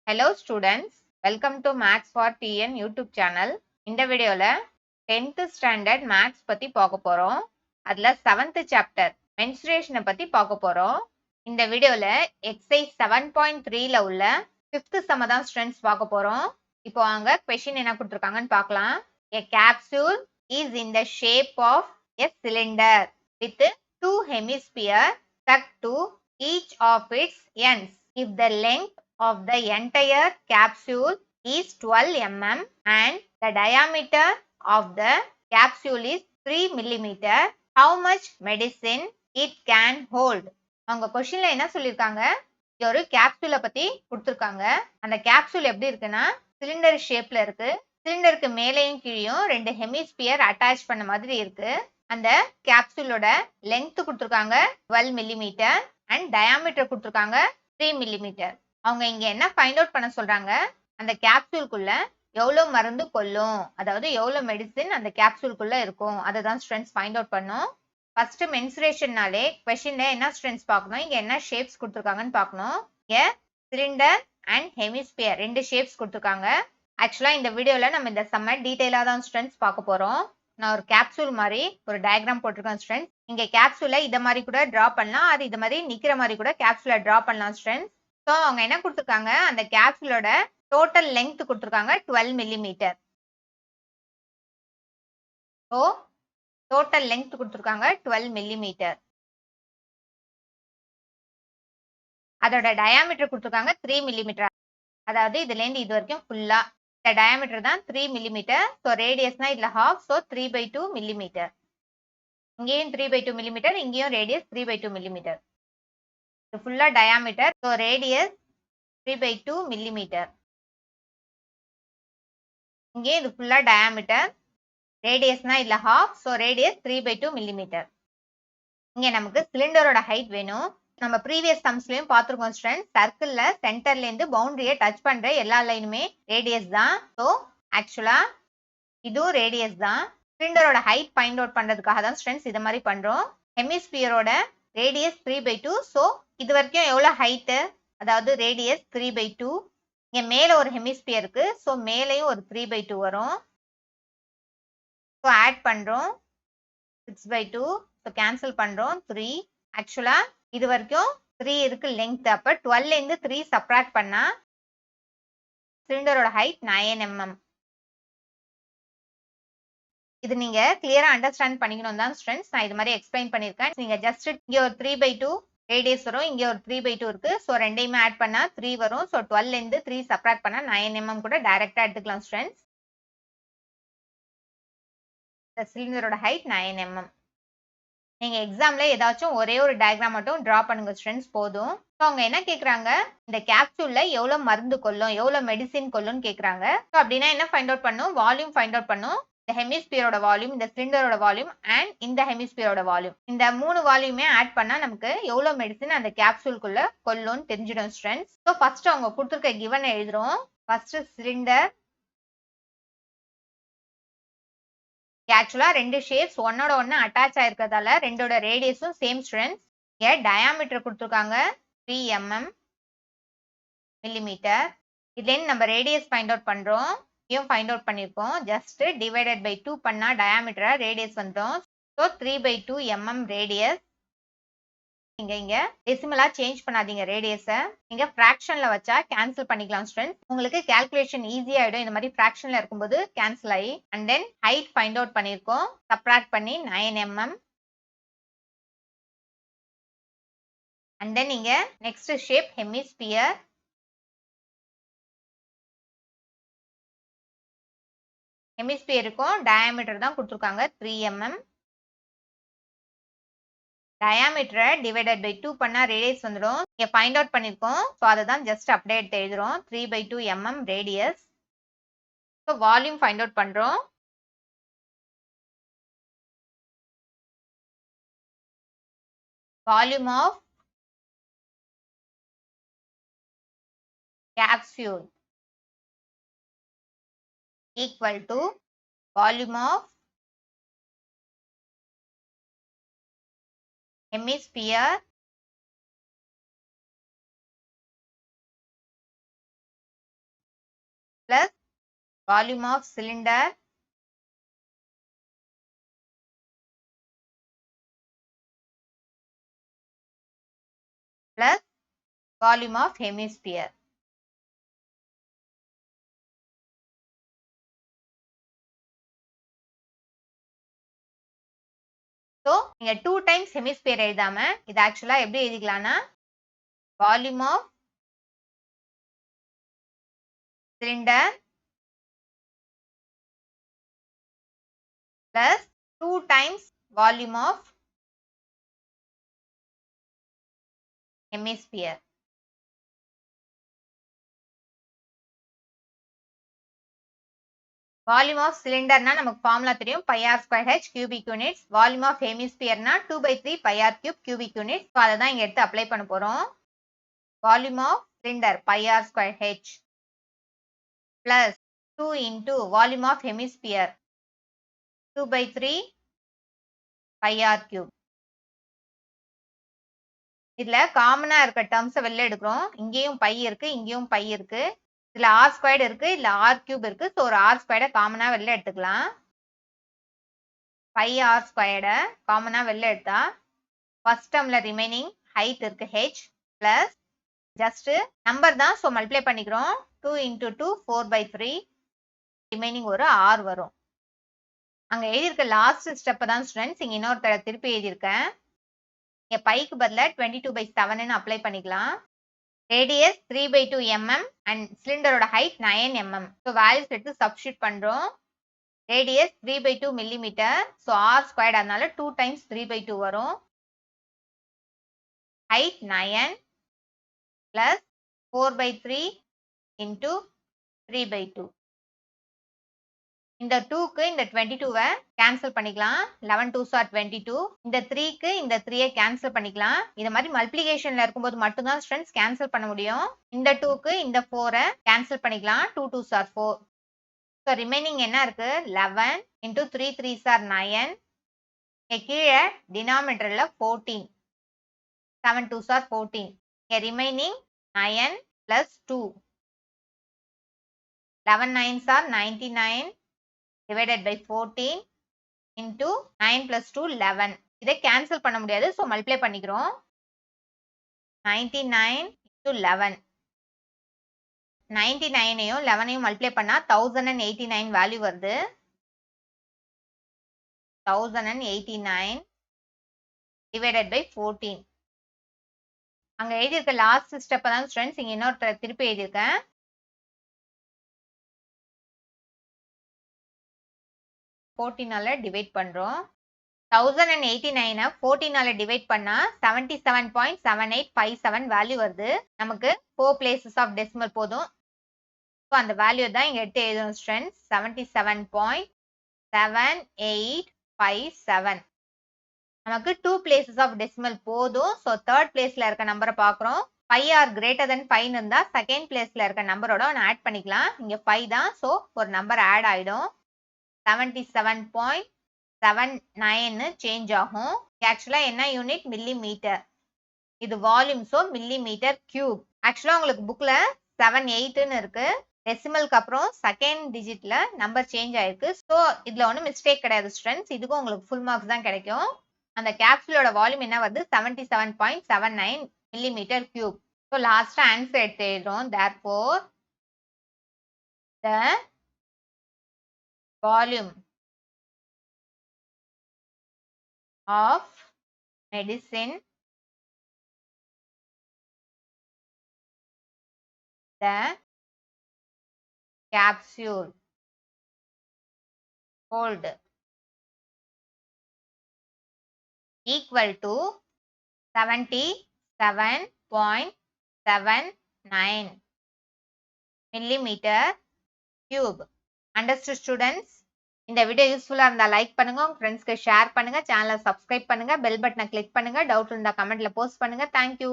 Hello students, welcome to Maths for TN YouTube channel. இந்த வீடியோல 10th standard Maths பத்தி பார்க்க போறோம். அதுல 7th chapter menstruation பத்தி பார்க்க போறோம். இந்த வீடியோல exercise 7.3ல உள்ள 5th sum தான் students பார்க்க போறோம். இப்போ வாங்க question என்ன கொடுத்திருக்காங்கன்னு பார்க்கலாம். A capsule is in the shape of a cylinder with two hemispheres stuck to each of its ends. If the length of the entire capsule is 12 mm and the diameter of the capsule is 3 mm, how much medicine it can hold? அவங்க கொஸ்டின்ல என்ன சொல்லிருக்காங்க, இது ஒரு கேப்சூலை பத்தி கொடுத்திருக்காங்க. அந்த capsule எப்படி இருக்குன்னா சிலிண்டர் ஷேப்ல இருக்கு. சிலிண்டருக்கு மேலேயும் கீழேயும் ரெண்டு ஹெமிஸ்பியர் அட்டாச் பண்ண மாதிரி இருக்கு. அந்த கேப்சூலோட லென்த் கொடுத்திருக்காங்க 12 மில்லிமீட்டர் அண்ட் டயாமீட்டர் கொடுத்திருக்காங்க 3 மில்லிமீட்டர். அவங்க இங்க என்ன ஃபைண்ட் அவுட் பண்ண சொல்றாங்க, அந்த கேப்சூலுக்குள்ள எவ்வளவு மருந்து கொல்லும், அதாவது எவ்வளவு மெடிசின் அந்த கேப்சூலுக்குள்ள இருக்கும், அதை தான் ஸ்டூடெண்ட்ஸ் ஃபைண்ட் அவுட் பண்ணும். ஃபர்ஸ்ட் மென்சுரேஷன்னாலே கொஸ்டின்ல என்ன ஸ்டூடெண்ட்ஸ் பார்க்கணும், இங்க என்ன ஷேப்ஸ் கொடுத்துருக்காங்கன்னு பார்க்கணும். இங்க சிலிண்டர் அண்ட் ஹெமிஸ்பியர் ரெண்டு ஷேப்ஸ் கொடுத்துருக்காங்க. ஆக்சுவலா இந்த வீடியோல நம்ம இந்த சம்ம டீடைலா தான் ஸ்டூடெண்ட்ஸ் பார்க்க போறோம். நான் ஒரு கேப்சூல் மாதிரி ஒரு டயக்ராம் போட்டிருக்கேன் ஸ்டூடெண்ட்ஸ். இங்க கேப்சூலை இத மாதிரி கூட டிரா பண்ணலாம், அது இது மாதிரி நிக்கிற மாதிரி கூட கேப்சூலை டிரா பண்ணலாம் ஸ்டூடெண்ட்ஸ். ஸோ அவங்க என்ன கொடுத்துருக்காங்க, அந்த கேப்சூலோட டோட்டல் லெங்த் கொடுத்துருக்காங்க 12 மில்லிமீட்டர். ஸோ டோட்டல் லெங்த் கொடுத்துருக்காங்க 12 மில்லிமீட்டர். அதோட டயாமீட்டர் கொடுத்துருக்காங்க 3 மில்லிமீட்டர். அதாவது இதுல இருந்து இது வரைக்கும் ஃபுல்லா இந்த டயாமீட்டர் தான் 3 மில்லிமீட்டர். ஸோ ரேடியஸ்னா இதுல ஹாஃப், ஸோ 3/2 மில்லிமீட்டர். இங்கேயும் 3/2 மில்லிமீட்டர், இங்கேயும் ரேடியஸ் 3/2 மில்லிமீட்டர். இது ஃபுல்லா டயாமீட்டர். So radius 3/2 millimetre. இங்கே இது ஃபுல்லா டயாமீட்டர், ரேடியஸ்னா இதுல ஹாஃப், ஸோ ரேடியஸ் 3/2 மில்லிமீட்டர். இங்க நமக்கு சிலிண்டரோட ஹைட் வேணும். நம்ம ப்ரீவியஸ் சம்ஸ்லயும் பார்த்துருக்கோம் ஸ்டூடெண்ட்ஸ், சர்க்கிள்ல சென்டர்ல இருந்து பவுண்டரியை டச் பண்ற எல்லா லைனுமே ரேடியஸ் தான். ஸோ ஆக்சுவலா இதுவும் ரேடியஸ் தான். சிலிண்டரோட ஹைட் ஃபைண்ட் அவுட் பண்றதுக்காக தான் ஸ்டூடெண்ட்ஸ் இது மாதிரி பண்றோம். ஹெமிஸ்பியரோட ரேடியஸ் 3/2. ஸோ இது வரைக்கும் எவ்வளவு ஹைட், அதாவது ரேடியஸ் 3/2. இங்க மேல ஒரு ஹெமிஸ்பியர் இருக்கு, ஸோ மேலேயும் ஒரு 3/2 வரும். ஸோ ஆட் பண்றோம் 6/2. ஸோ கேன்சல் பண்றோம் 3. ஆக்சுவலா இது வரைக்கும் 3 இருக்கு லெங்த். அப்ப 12 இருந்து 3 சப்ராக்ட் பண்ணா சிலிண்டரோட ஹைட் 9 mm. இது நீங்க கிளியரா அண்டர்ஸ்டாண்ட் பண்ணிக்கணும் தான் ஸ்டூடெண்ட்ஸ், நான் இது மாதிரி எக்ஸ்பிளைன் பண்ணிருக்கேன். நீங்க ஜஸ்ட் இங்க ஒரு 3/2 ரேடியஸ் வரும், இங்க ஒரு 3/2 இருக்கு. ஸோ ரெண்டையுமே ஆட் பண்ணா 3 வரும். ஸோ 12 இருந்து 3 சப்ராக்ட் பண்ணா 9 mm கூட டைரக்டா எடுத்துக்கலாம் ஸ்டூடெண்ட்ஸ். சிலிண்டரோட height 9 mm. நீங்க எக்ஸாம்ல ஏதாச்சும் ஒரே ஒரு டயக்ராம் மட்டும் டிரா பண்ணுங்க ஸ்டூடெண்ட்ஸ் போதும். ஸோ அவங்க என்ன கேக்குறாங்க, இந்த கேப்சூல்ல எவ்வளவு மருந்து கொல்லும், எவ்வளவு மெடிசின் கொல்லும்னு கேக்குறாங்க. ஸோ அப்படின்னா என்ன ஃபைண்ட் அவுட் பண்ணும், வால்யூம் ஃபைண்ட் அவுட் பண்ணும். இந்த ஹெமிஸ்பியரோட வால்யூம், இந்த சிலிண்டரோட வால்யூம் அண்ட் இந்த ஹெமிஸ்பியரோட வால்யூம், இந்த 3 வால்யூமே ஆட் பண்ணா நமக்கு எவ்வளவு மெடிசின் அந்த கேப்சூலுக்குள்ள கொல்லும்னு தெரிஞ்சிடும் ஸ்டூடெண்ட்ஸ். ஸோ ஃபர்ஸ்ட் அவங்க கொடுத்துருக்க கிவன் எழுதுறோம். First cylinder. ஆக்சுவலா ரெண்டு ஷேப்ஸ் ஒன்னோட ஒன்னு அட்டாச் ஆயிருக்கிறதால ரெண்டோட ரேடியஸும் சேம் ஸ்டூடெண்ட்ஸ். இங்க டயாமீட்டர் கொடுத்துருக்காங்க 3 mm மில்லிமீட்டர். இதுல நம்ம ரேடியஸ் ஃபைண்ட் அவுட் பண்றோம், இதையும் ஃபைண்ட் அவுட் பண்ணிருக்கோம். ஜஸ்ட் டிவைடட் பை 2 பண்ணா டயாமீட்டரா ரேடியஸ் வந்துடும். So 3/2 mm radius. இங்க டெசிமலா சேஞ்ச் பண்ணாதீங்க ரேடியஸை. நீங்க ஃபிராக்ஷன்ல வச்சா கேன்சல் பண்ணிக்கலாம் ஸ்டூடெண்ட்ஸ். உங்களுக்கு கால்குலேஷன் ஈஸி ஆயிடும் இந்த மாதிரி ஃபிராக்ஷன்ல இருக்கும்போது கேன்சல் ஆகி. And then height find out பண்ணிருக்கோம், சப்ராக்ட் பண்ணி 9 mm. அண்ட் தென் இங்க நெக்ஸ்ட் ஷேப் ஹெமிஸ்பியர். ஹெமிஸ்பியருக்கும் டயாமீட்டர் தான் கொடுத்துருக்காங்க 3 mm. டயாமீட்டரை டிவைடட் பை 2 பண்ணா ரேடியஸ் வந்துடும். இங்க ஃபைண்ட் அவுட் பண்ணிருக்கோம். ஸோ அதை தான் ஜஸ்ட் அப்படியே எடுத்து எழுதுறோம், 3/2 mm radius. So volume find out பண்றோம். Volume of capsule equal to volume of hemisphere plus volume of cylinder plus volume of hemisphere. So நீங்க 2 times hemisphere எழுதாம இது ஆக்சுவலா எப்படி எழுதிக்கலாம்னா volume of cylinder plus 2 times volume of hemisphere. Volume of cylinder na நமக்கு formula தெரியும் pi r square h cubic units. Volume of hemisphere na 2/3 pi r cube cubic units. So அதை தான் இங்க எடுத்து அப்ளை பண்ண போறோம். Volume of cylinder pi r square h plus 2 into volume of hemisphere 2/3 pi r cube. இதுல காமனா இருக்க terms வெளில எடுக்கிறோம். இங்கேயும் பை இருக்கு, இங்கேயும் பை இருக்கு. இதுல r ஸ்கொயர்ட் இருக்கு, இல்ல r கியூப் இருக்கு. சோ ஒரு r ஸ்கொயர்ட காமனா வெளில எடுத்துக்கலாம். பை r ஸ்கொயர்ட காமனா வெளில எடுத்தா ஃபர்ஸ்ட் டேர்ம்ல ரிமைனிங் ஹைட் இருக்கு h பிளஸ் ஜஸ்ட் நம்பர் தான், சோ மல்டிப்ளை பண்ணிக்கிறோம். 2 into 2 4/3 ரிமைனிங் ஒரு r வரும். அங்க எழுதியிருக்க லாஸ்ட் ஸ்டெப் தான் ஸ்டூடெண்ட்ஸ் இங்க இன்னொரு தடவை திருப்பி எழுதியிருக்கேன். இங்க பைக்கு பதிலா 22/7 அப்ளை பண்ணிக்கலாம். radius 3/2 mm and சிலிண்டரோட height 9 mm. So values எடுத்து substitute பண்றோம். radius 3/2 mm. So r squared அதனால 2 times 3/2 வரும். height 9 plus 4/3 into 3/2. இந்த 2க்கு இந்த 22வை கேன்சல் பண்ணிக்கலாம். 11 2s are 22. இந்த 3க்கு இந்த 3யை கேன்சல் பண்ணிக்கலாம். இது மாதிரி மல்டிப்ளிகேஷன்ல இருக்கும்போது மட்டும்தான் ஸ்டூடெண்ட்ஸ் கேன்சல் பண்ண முடியும். இந்த 2க்கு இந்த 4ை கேன்சல் பண்ணிக்கலாம். 2 2s are 4. ஸோ ரிமைனிங் என்ன இருக்கு 11 into 3 3s are 9. கீழே டினாமினேட்டர்ல 14. 7 2s are 14. Remaining 9 plus 2. 11 9s are 99. divided by 14 into 9 plus 2 11. இதை கேன்சல் பண்ண முடியாது, சோ மல்டிப்ளை பண்ணிக்கிறோம். 99 into 11. 99ஐயும் 11ஐயும் மல்டிப்ளை பண்ணா 1089 வேல்யூ வருது. 1089 divided by 14. அங்க எழுதியிருக்க லாஸ்ட் ஸ்டெப் தான் ஸ்டூடெண்ட்ஸ் இங்க இன்னொரு திருப்பி எழுதியிருக்கேன். 14 டிவைட் பண்றோம். 1089 14 டிவைட் பண்ணா 77.7857 வேல்யூ வருது. நமக்கு 4 places of decimal போதும். ஸோ அந்த வேல்யூ தான் இங்க எடுத்து எழுதணும் ஸ்டூடெண்ட்ஸ். 77.7857. நமக்கு 2 places of decimal போதும். ஸோ தேர்ட் பிளேஸ்ல இருக்க நம்பரை பாக்குறோம். 5 ஆர் கிரேட்டர் தென் 5 இருந்தா செகண்ட் பிளேஸ்ல இருக்க நம்பரோட ஆட் பண்ணிக்கலாம். இங்க 5 தான், ஸோ ஒரு நம்பர் ஆட் ஆயிடும். 77.79 சேஞ்ச் ஆகும். ஆக்சுவலா என்ன யூனிட் மில்லிமீட்டர். இது வால்யூம், சோ மில்லிமீட்டர் கியூப். ஆக்சுவலா உங்களுக்கு புக்ல 78ன்னு இருக்கு. டெசிமலுக்கு அப்புறம் செகண்ட் டிஜிட்ல நம்பர் சேஞ்ச் ஆயிருக்கு. சோ இதுல ஒன்றும் மிஸ்டேக் கிடையாது ஸ்டூடெண்ட்ஸ். இதுக்கும் உங்களுக்கு ஃபுல் மார்க்ஸ் தான் கிடைக்கும். அந்த கேப்சூலோட வால்யூம் என்ன வருது 77.79 மில்லிமீட்டர் கியூப். ஸோ லாஸ்டா ஆன்சர் எடுத்து எழுதுறோம். therefore the volume of medicine the capsule hold equal to 77.79 millimeter cube. Understood students? இந்த வீடியோ யூஸ்ஃபுல்லா இருந்தா லைக் பண்ணுங்க, உங்க ஃப்ரெண்ட்ஸ்க்கு ஷேர் பண்ணுங்க, சேனலை சப்ஸ்கிரைப் பண்ணுங்க, பெல் பட்டனை கிளிக் பண்ணுங்க, டவுட் இருந்தா கமெண்ட்ல போஸ்ட் பண்ணுங்க. தேங்க்யூ.